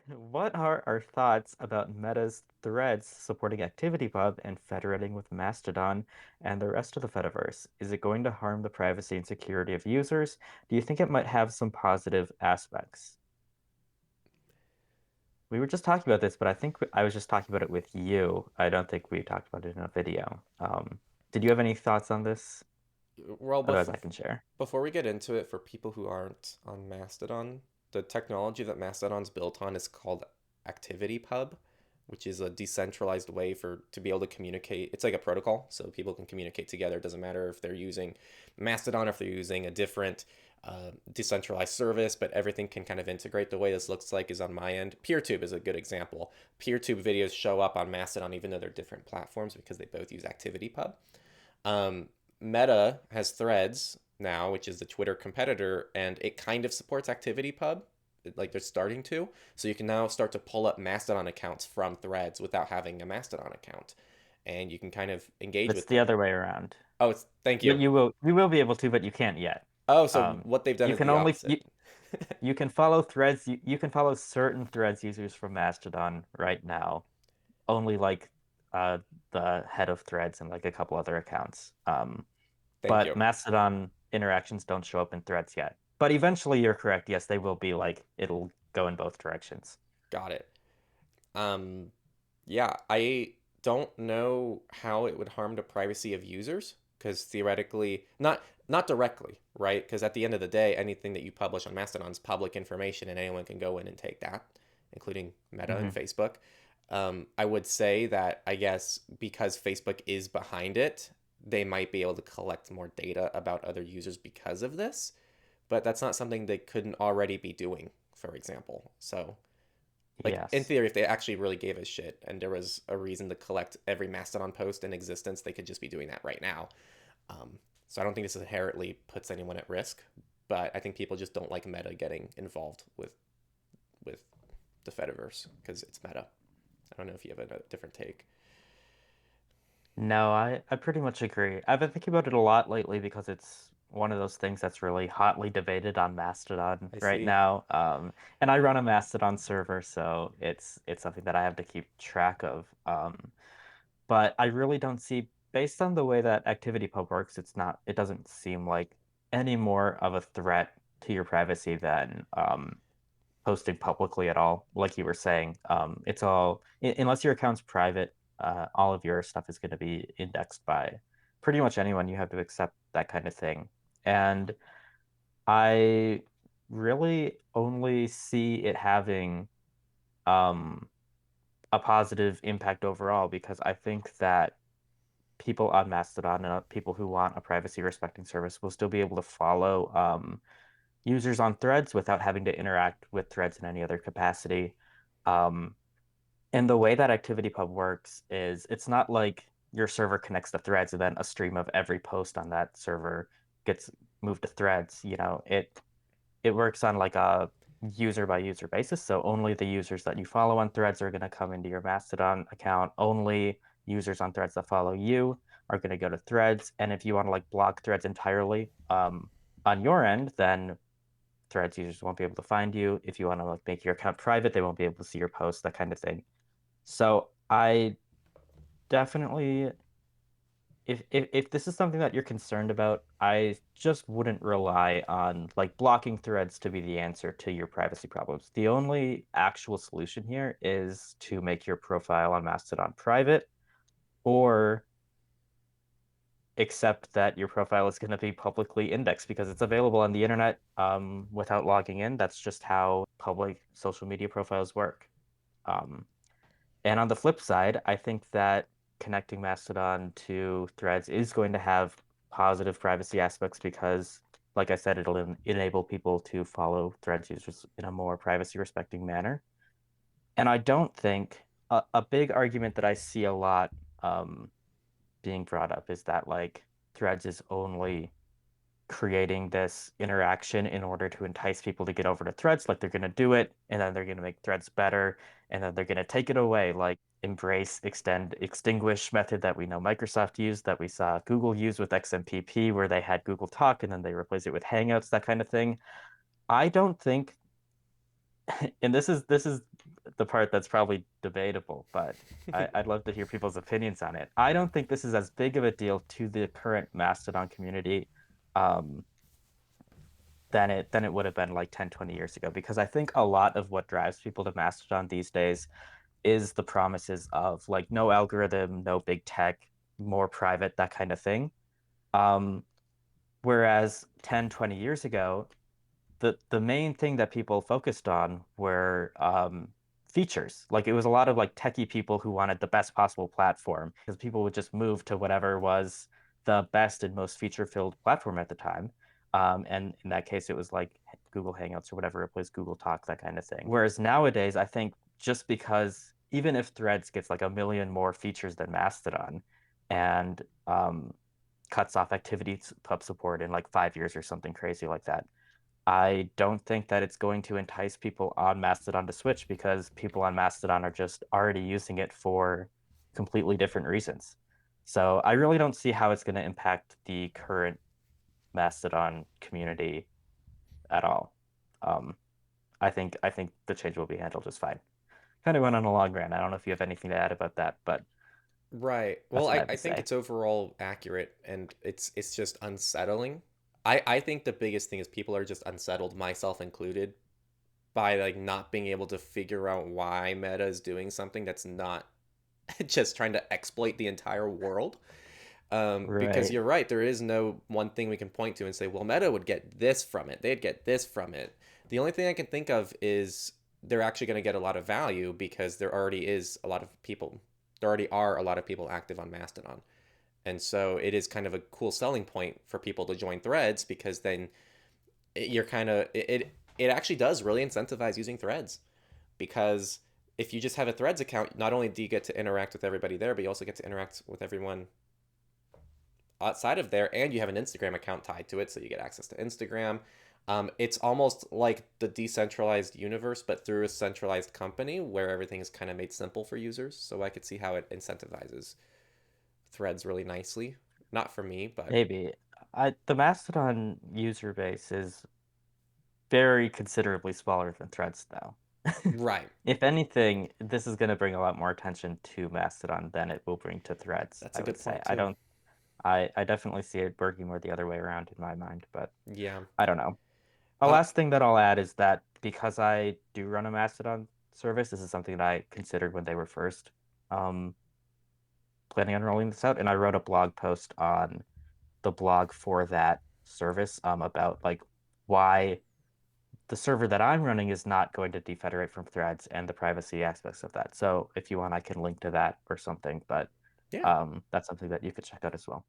What are our thoughts about Meta's threads supporting ActivityPub and federating with Mastodon and the rest of the Fediverse? Is it going to harm the privacy and security of users? Do you think it might have some positive aspects? We were just talking about this, but I think I was just talking about it with you. I don't think we talked about it in a video. Did you have any thoughts on this? Well, Otherwise, I can share. before we get into it, for people who aren't on Mastodon, the technology that Mastodon's built on is called ActivityPub, which is a decentralized way for to be able to communicate. It's like a protocol, so people can communicate together. It doesn't matter if they're using Mastodon, or if they're using a different decentralized service, but everything can kind of integrate. The way this looks like is on my end. PeerTube is a good example. PeerTube videos show up on Mastodon even though they're different platforms because they both use ActivityPub. Um, Meta has Threads now, which is the Twitter competitor, and it kind of supports ActivityPub. Like they're starting to. So you can now start to pull up Mastodon accounts from Threads without having a Mastodon account. And you can kind of engage It's with the them. other way around. Oh, it's thank But you. you will be able to, but you can't yet. Oh, so Um, what they've done you is can the only opposite. you can follow threads. You can follow certain threads users from Mastodon right now. Only like uh the head of threads and like a couple other accounts. Thank But you. Mastodon interactions don't show up in threads yet. But eventually, you're correct. Yes, they will be like it'll go in both directions. Got it. Um, yeah, I don't know how it would harm the privacy of users because theoretically, not directly, right? Because at the end of the day, anything that you publish on Mastodon is public information, and anyone can go in and take that, including Meta and Hmm. Facebook. I would say that I guess because Facebook is behind it, they might be able to collect more data about other users because of this, but that's not something they couldn't already be doing, for example. So like in Yes. theory, if they actually really gave a shit and there was a reason to collect every Mastodon post in existence, they could just be doing that right now. So I don't think this inherently puts anyone at risk, but I think people just don't like Meta getting involved with the Fediverse because it's Meta. I don't know if you have a different take. No, I pretty much agree. I've been thinking about it a lot lately because it's one of those things that's really hotly debated on Mastodon I right see. now. And I run a Mastodon server, so it's something that I have to keep track of. But I really don't see, based on the way that ActivityPub works, it doesn't seem like any more of a threat to your privacy than posting publicly at all. Like you were saying, it's all unless your account's private, all of your stuff is going to be indexed by pretty much anyone. You have to accept that kind of thing. And I really only see it having um, a positive impact overall because I think that people on Mastodon and people who want a privacy respecting service will still be able to follow users on threads without having to interact with threads in any other capacity. Um, and the way that ActivityPub works is it's not like your server connects to threads and then a stream of every post on that server gets moved to threads. It works on like a user by user basis. So only the users that you follow on threads are going to come into your Mastodon account. Only users on threads that follow you are going to go to threads. And if you want to like block threads entirely on your end, then threads users won't be able to find you. If you want to like make your account private, they won't be able to see your posts, that kind of thing. So I definitely if this is something that you're concerned about, I just wouldn't rely on like blocking threads to be the answer to your privacy problems. The only actual solution here is to make your profile on Mastodon private or accept that your profile is going to be publicly indexed because it's available on the internet without logging in. That's just how public social media profiles work. Um, And on the flip side, I think that connecting Mastodon to Threads is going to have positive privacy aspects because, like I said, it'll enable people to follow Threads users in a more privacy respecting manner. And I don't think a big argument that I see a lot being brought up is that like Threads is only creating this interaction in order to entice people to get over to threads. Like they're going to do it and then they're going to make threads better and then they're going to take it away. Like embrace, extend, extinguish method that we know Microsoft used, that we saw Google use with XMPP, where they had Google Talk and then they replaced it with Hangouts, that kind of thing. I don't think, and this is the part that's probably debatable, but I'd love to hear people's opinions on it. I don't think this is as big of a deal to the current Mastodon community um, than it would have been like 10, 20 years ago, because I think a lot of what drives people to Mastodon these days is the promises of like no algorithm, no big tech, more private, that kind of thing. Um, Whereas 10, 20 years ago, the main thing that people focused on were features. Like it was a lot of like techie people who wanted the best possible platform because people would just move to whatever was the best and most feature-filled platform at the time. And in that case, it was like Google Hangouts or whatever it was, Google Talk, that kind of thing. Whereas nowadays, I think just because even if Threads gets like a million more features than Mastodon and cuts off ActivityPub support in like 5 years or something crazy like that, I don't think that it's going to entice people on Mastodon to switch because people on Mastodon are just already using it for completely different reasons. So I really don't see how it's going to impact the current Mastodon community at all. Um, I think the change will be handled just fine. Kind of went on a long rant. I don't know if you have anything to add about that, but Right. Well, that's what I have I to think say. it's overall accurate and it's just unsettling. I think the biggest thing is people are just unsettled, myself included, by like not being able to figure out why Meta is doing something that's not just trying to exploit the entire world. Because Right. you're right, there is no one thing we can point to and say, well, Meta would get this from it. They'd get this from it. The only thing I can think of is they're actually going to get a lot of value because there already is a lot of people. There already are a lot of people active on Mastodon. And so it is kind of a cool selling point for people to join Threads because then you're kind of it actually does really incentivize using Threads because if you just have a Threads account, not only do you get to interact with everybody there, but you also get to interact with everyone outside of there, and you have an Instagram account tied to it, so you get access to Instagram. It's almost like the decentralized universe, but through a centralized company where everything is kind of made simple for users. So I could see how it incentivizes Threads really nicely. Not for me, but Maybe. The Mastodon user base is very considerably smaller than Threads now. right. If anything, this is going to bring a lot more attention to Mastodon than it will bring to Threads, That's a I would good say. point too. I definitely see it working more the other way around in my mind, but Yeah. I don't know. A Uh, last thing that I'll add is that because I do run a Mastodon service, this is something that I considered when they were first um, planning on rolling this out, and I wrote a blog post on the blog for that service about like why the server that I'm running is not going to defederate from threads and the privacy aspects of that. So if you want, I can link to that or something, but yeah. that's something that you could check out as well.